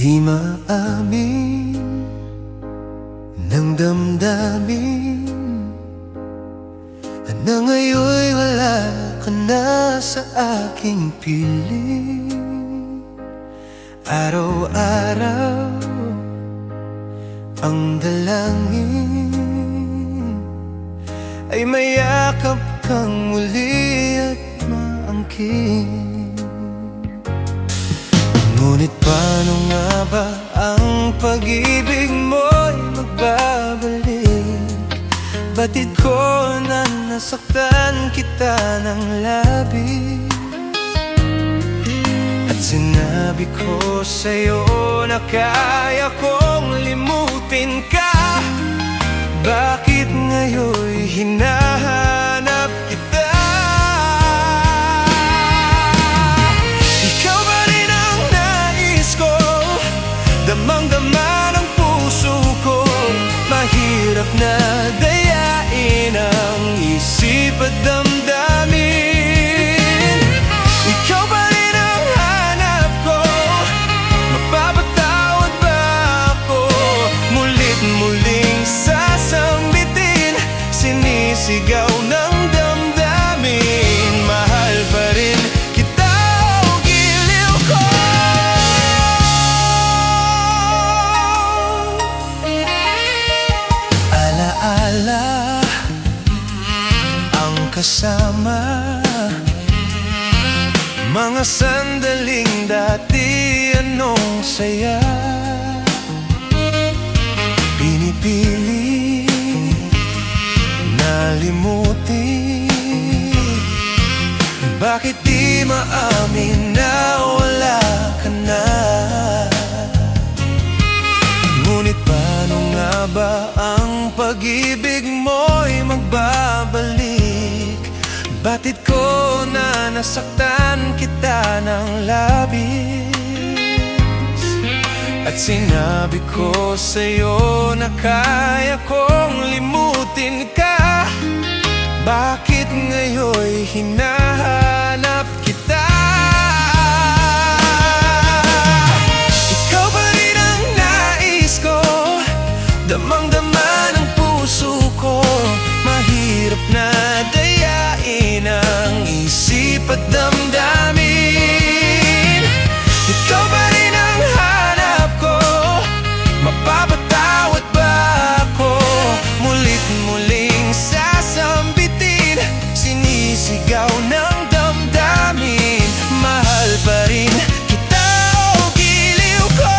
Di maamin ng damdamin na ngayon'y wala ka na sa aking piling. Araw-araw ang dalangin ay mayakap kang muli at maangkin. Ngunit paano nga ba ang pag-ibig mo'y magbabalik? Batid ko na nasaktan kita ng labis, at sinabi ko sa'yo na kaya kong limutin ka. Bakit ngayon'y hinahanap kita? Ikaw ba rin ang nais ko? Damang-dama ng puso ko. Mahirap na dayain ang isip at damdamin. Ikaw ba rin ang hanap ko? Mapapatawad ba ako? Mulit-muling sasambitin, sinisigaw ng damdamin. Mahal pa rin kita o giliw ko. Alaala ang kasama, mga sandaling dati anong saya. Pinipili na limutin, bakit di maamin na wala ka na? Ngunit paano nga ba ang pag-ibig mo'y magbabalik? Batid ko na nasaktan kita ng labis, at sinabi ko sa'yo na kaya kong limutin ka. Bakit ngayon'y hinahanap kita? Ikaw ba rin ang nais ko? Damang-dama ng puso ko. Mahirap na dayain ang isip at damdamin. Ikaw ba rin ang hanap ko? Mapapatawad ba ako? Mulit-muling sasambitin, sinisigaw ng damdamin. Mahal pa rin kita o giliw ko.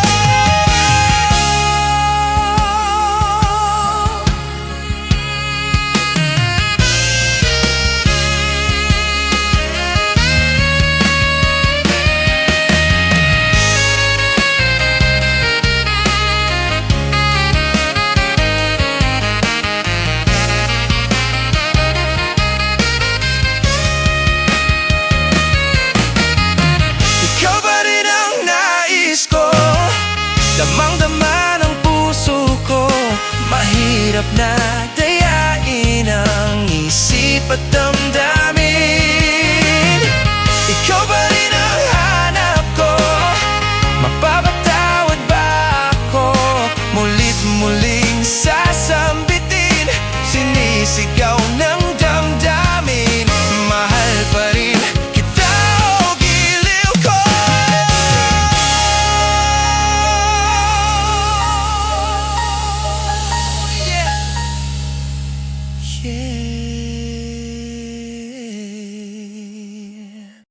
Damang-dama ng puso ko. Mahirap na dayain ang isip at damdamin.